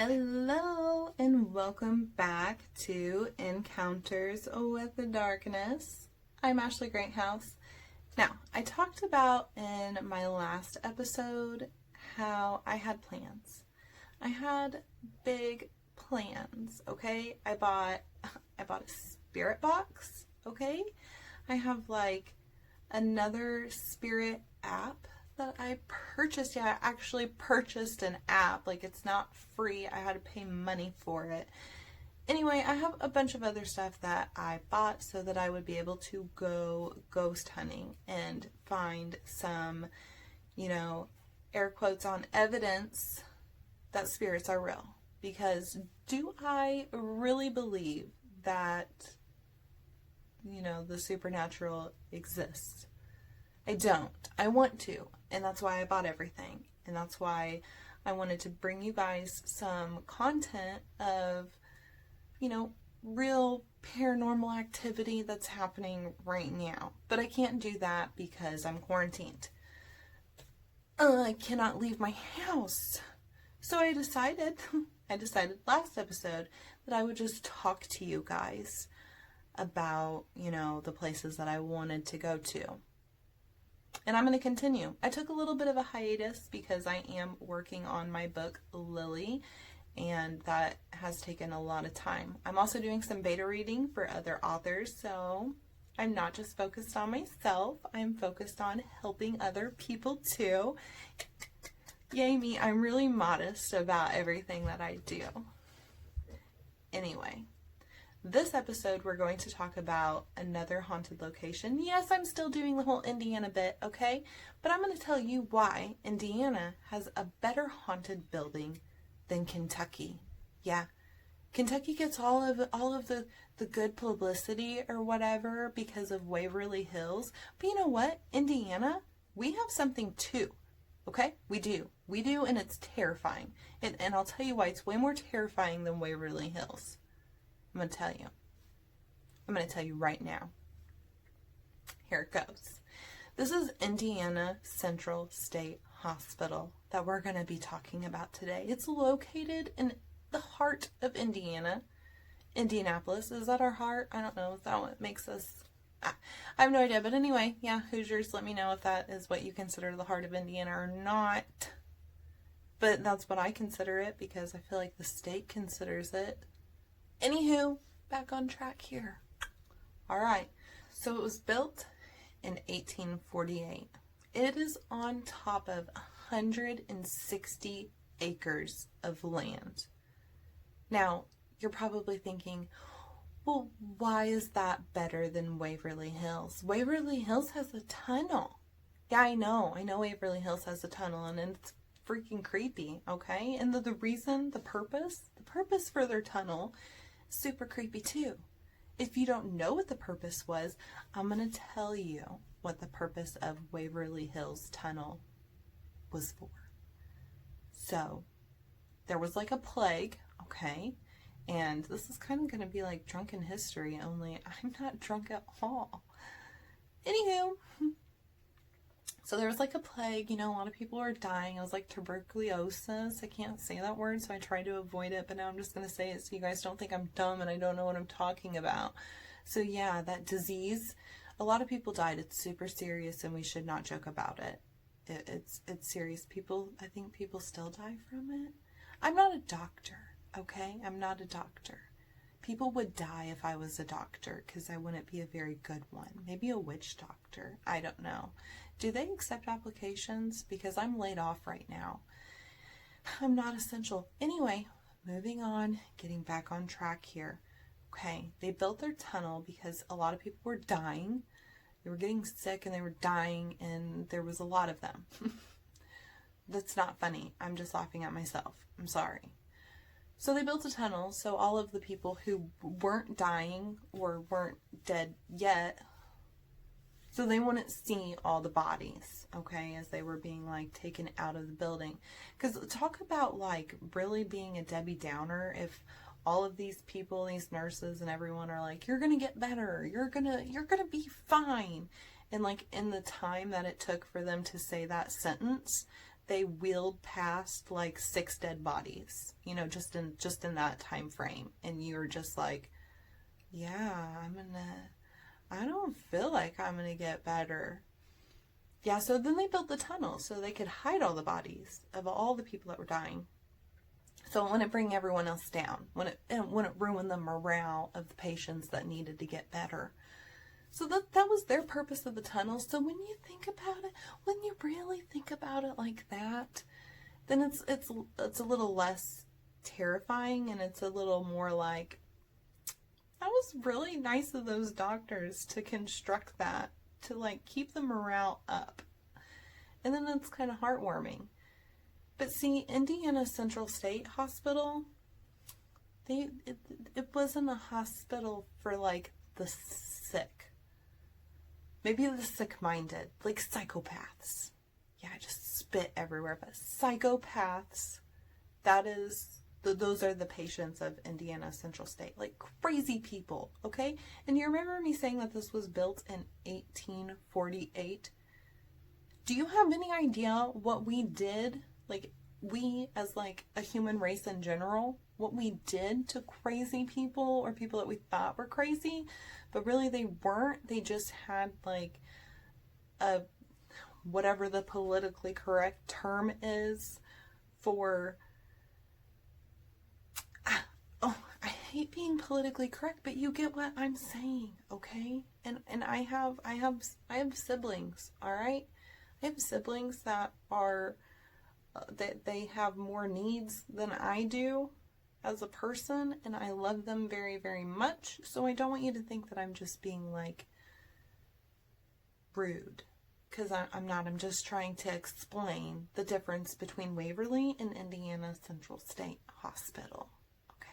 Hello and welcome back to Encounters with the Darkness. I'm Ashley Greathouse. Now, I talked about in my last episode how I had plans. I had big plans, okay? I bought a spirit box, okay? I have like another spirit app that I purchased. Yeah, I actually purchased an app. Like, it's not free. I had to pay money for it. Anyway, I have a bunch of other stuff that I bought so that I would be able to go ghost hunting and find some, air quotes on evidence that spirits are real. Because do I really believe that, the supernatural exists? I don't. I want to. And that's why I bought everything. And that's why I wanted to bring you guys some content of, real paranormal activity that's happening right now. But I can't do that because I'm quarantined. I cannot leave my house. So I decided last episode that I would just talk to you guys about, the places that I wanted to go to. And I'm going to continue. I took a little bit of a hiatus because I am working on my book, Lily, and that has taken a lot of time. I'm also doing some beta reading for other authors, so I'm not just focused on myself. I'm focused on helping other people too. Yay me, I'm really modest about everything that I do. Anyway. This episode, we're going to talk about another haunted location. Yes, I'm still doing the whole Indiana bit, okay? But I'm going to tell you why Indiana has a better haunted building than Kentucky. Yeah, Kentucky gets all of the good publicity or whatever because of Waverly Hills. But you know what? Indiana, we have something too, okay? We do, and it's terrifying. And I'll tell you why it's way more terrifying than Waverly Hills. I'm going to tell you. I'm going to tell you right now. Here it goes. This is Indiana Central State Hospital that we're going to be talking about today. It's located in the heart of Indiana. Indianapolis. Is that our heart? I don't know. Is that what makes us... I have no idea. But anyway, yeah, Hoosiers, let me know if that is what you consider the heart of Indiana or not. But that's what I consider it because I feel like the state considers it. Anywho, back on track here. Alright, so it was built in 1848. It is on top of 160 acres of land. Now, you're probably thinking, well, why is that better than Waverly Hills? Waverly Hills has a tunnel. Yeah, I know Waverly Hills has a tunnel and it's freaking creepy, okay? And the purpose for their tunnel, super creepy too. If you don't know what the purpose was, I'm going to tell you what the purpose of Waverly Hills Tunnel was for. So, there was like a plague, okay? And this is kind of going to be like drunken history, only I'm not drunk at all. Anywho, so there was like a plague, a lot of people were dying. It was like tuberculosis. I can't say that word, so I tried to avoid it, but now I'm just going to say it so you guys don't think I'm dumb and I don't know what I'm talking about. So yeah, that disease, a lot of people died. It's super serious and we should not joke about it. It's serious. I think people still die from it. I'm not a doctor, okay? I'm not a doctor. People would die if I was a doctor because I wouldn't be a very good one. Maybe a witch doctor. I don't know. Do they accept applications? Because I'm laid off right now. I'm not essential. Anyway, moving on, getting back on track here. Okay, they built their tunnel because a lot of people were dying. They were getting sick and they were dying and there was a lot of them. That's not funny. I'm just laughing at myself. I'm sorry. So they built a tunnel so all of the people who weren't dying or weren't dead yet, so they wouldn't see all the bodies, okay, as they were being like taken out of the building. Because talk about like really being a Debbie Downer if all of these people, these nurses and everyone are like, you're gonna get better, you're gonna be fine. And like in the time that it took for them to say that sentence, they wheeled past like 6 dead bodies, you know, just in that time frame. And you're just like, yeah, I don't feel like I'm gonna get better. Yeah, so then they built the tunnel so they could hide all the bodies of all the people that were dying. So it wouldn't bring everyone else down. It wouldn't ruin the morale of the patients that needed to get better. So that was their purpose of the tunnel. So when you think about it, when you really think about it like that, then it's a little less terrifying, and it's a little more like, that was really nice of those doctors to construct that, to like keep the morale up. And then it's kind of heartwarming. But see, Indiana Central State Hospital, it wasn't a hospital for like the sick. Maybe the sick-minded, like psychopaths. Yeah, I just spit everywhere, but psychopaths, those are the patients of Indiana Central State. Like crazy people, okay? And you remember me saying that this was built in 1848? Do you have any idea what we did, like we as like a human race in general, what we did to crazy people or people that we thought were crazy, but really they weren't? They just had like a, whatever the politically correct term is for, oh, I hate being politically correct, but you get what I'm saying, okay? And I have siblings, all right? I have siblings that are, they have more needs than I do as a person, and I love them very, very much. So I don't want you to think that I'm just being like rude, because I'm not. I'm just trying to explain the difference between Waverly and Indiana Central State Hospital. Okay.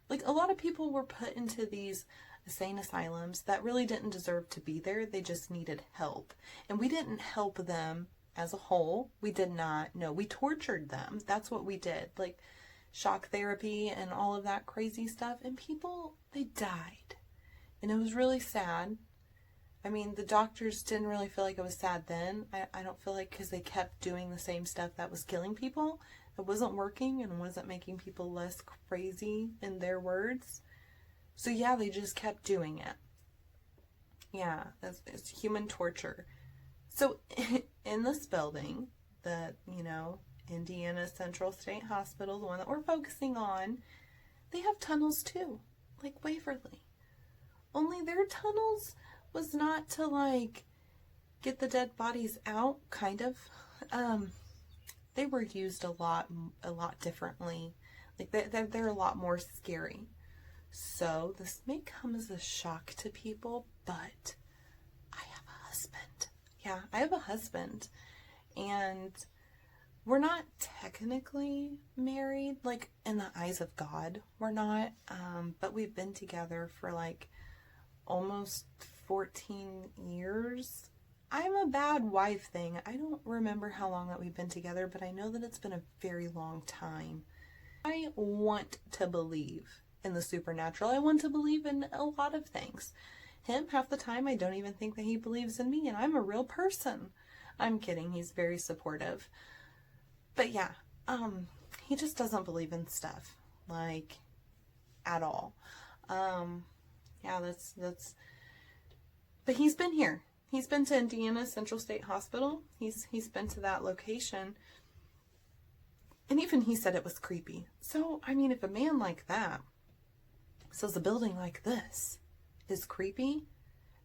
Like a lot of people were put into these insane asylums that really didn't deserve to be there. They just needed help. And we didn't help them as a whole. We did not. No, we tortured them. That's what we did. Like shock therapy and all of that crazy stuff. And people, they died. And it was really sad. I mean, the doctors didn't really feel like it was sad then. I don't feel like, because they kept doing the same stuff that was killing people. It wasn't working and wasn't making people less crazy, in their words. So yeah, they just kept doing it. Yeah, it's human torture. So in this building, the, you know, Indiana Central State Hospital, the one that we're focusing on, they have tunnels too, like Waverly. Only their tunnels was not to like get the dead bodies out, kind of. They were used a lot differently. Like they're a lot more scary. So this may come as a shock to people, but I have a husband. Yeah, I have a husband, and we're not technically married, like in the eyes of God, we're not, but we've been together for like almost 14 years. I'm a bad wife thing. I don't remember how long that we've been together, but I know that it's been a very long time. I want to believe in the supernatural. I want to believe in a lot of things. Him, half the time, I don't even think that he believes in me, and I'm a real person. I'm kidding. He's very supportive. But yeah, he just doesn't believe in stuff, like, at all. Yeah, that's, but he's been here. He's been to Indiana Central State Hospital. He's been to that location. And even he said it was creepy. So, I mean, if a man like that says a building like this is creepy,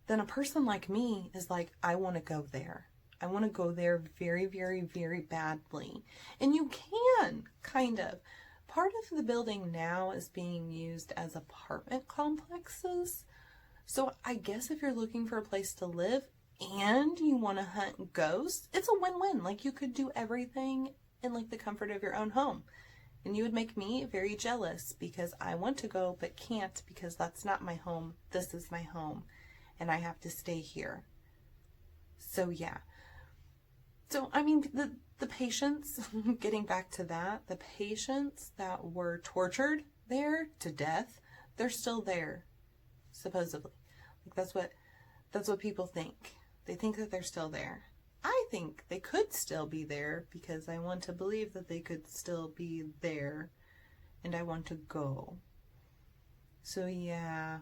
then a person like me is like, I want to go there. I want to go there very, very, very badly. And you can, kind of. Part of the building now is being used as apartment complexes. So I guess if you're looking for a place to live and you want to hunt ghosts, it's a win-win. Like, you could do everything in like the comfort of your own home. And you would make me very jealous because I want to go but can't, because that's not my home. This is my home and I have to stay here. So yeah. So I mean, the patients, getting back to that, the patients that were tortured there to death, they're still there, supposedly. Like that's what people think. They think that they're still there. I think they could still be there because I want to believe that they could still be there and I want to go. So yeah.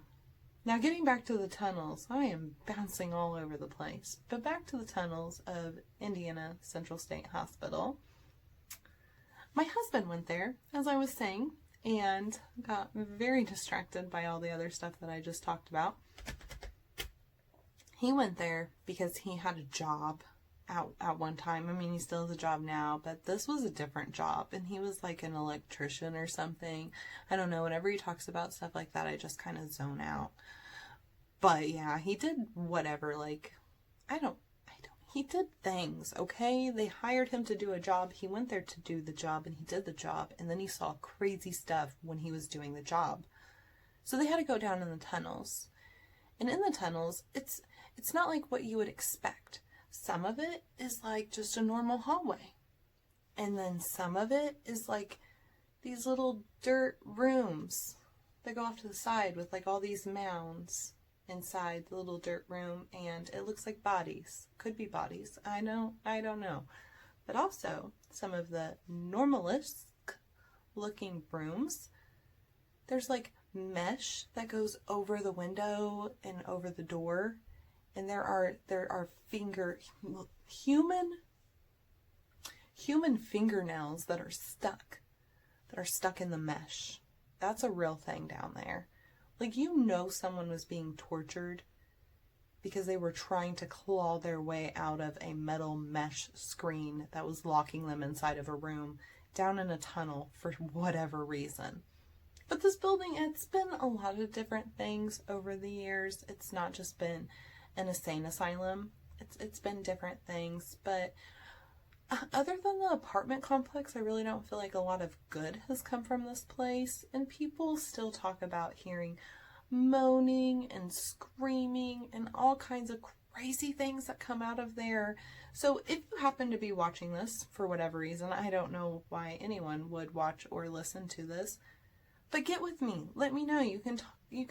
Now getting back to the tunnels, I am bouncing all over the place. But back to the tunnels of Indiana Central State Hospital. My husband went there, as I was saying, and got very distracted by all the other stuff that I just talked about. He went there because he had a job at one time. I mean, he still has a job now, but this was a different job, and he was like an electrician or something. I don't know. Whenever he talks about stuff like that, I just kind of zone out. But yeah, he did whatever. Like, he did things, okay? They hired him to do a job. He went there to do the job, and he did the job, and then he saw crazy stuff when he was doing the job. So they had to go down in the tunnels. And in the tunnels, it's not like what you would expect. Some of it is like just a normal hallway. And then some of it is like these little dirt rooms that go off to the side with like all these mounds inside the little dirt room, and it looks like bodies. Could be bodies. I don't know. But also some of the normalisk looking rooms, there's like mesh that goes over the window and over the door, and there are human fingernails that are stuck in the mesh. That's a real thing down there. Like, someone was being tortured because they were trying to claw their way out of a metal mesh screen that was locking them inside of a room down in a tunnel for whatever reason. But this building, it's been a lot of different things over the years. It's not just been an insane asylum. It's been different things. But other than the apartment complex, I really don't feel like a lot of good has come from this place. And people still talk about hearing moaning and screaming and all kinds of crazy things that come out of there. So if you happen to be watching this for whatever reason, I don't know why anyone would watch or listen to this, but get with me. Let me know. You can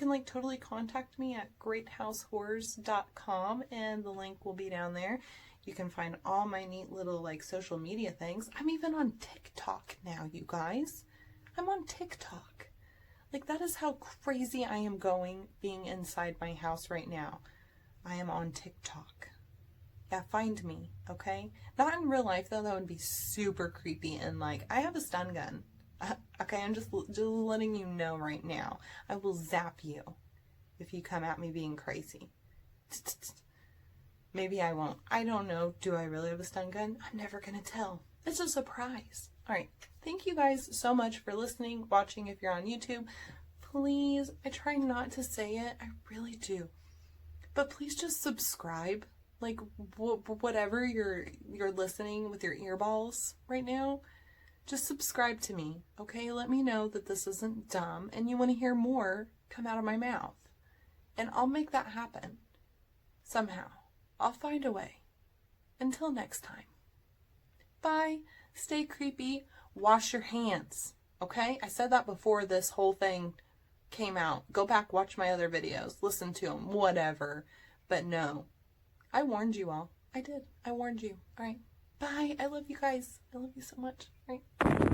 like totally contact me at greathousehorrors.com, and the link will be down there. You can find all my neat little like social media things. I'm even on TikTok now, you guys. I'm on TikTok. Like, that is how crazy I am going being inside my house right now. I am on TikTok. Yeah, find me, okay? Not in real life, though. That would be super creepy. And like, I have a stun gun. Okay, I'm just letting you know right now. I will zap you if you come at me being crazy. Maybe I won't. I don't know. Do I really have a stun gun? I'm never gonna tell. It's a surprise. All right. Thank you guys so much for listening, watching if you're on YouTube. Please, I try not to say it. I really do. But please just subscribe. Like, whatever you're listening with your earballs right now, just subscribe to me, okay? Let me know that this isn't dumb and you want to hear more come out of my mouth. And I'll make that happen. Somehow. I'll find a way. Until next time. Bye. Stay creepy. Wash your hands. Okay? I said that before this whole thing came out. Go back, watch my other videos. Listen to them. Whatever. But no. I warned you all. I did. I warned you. All right. Bye. I love you guys. I love you so much. All right.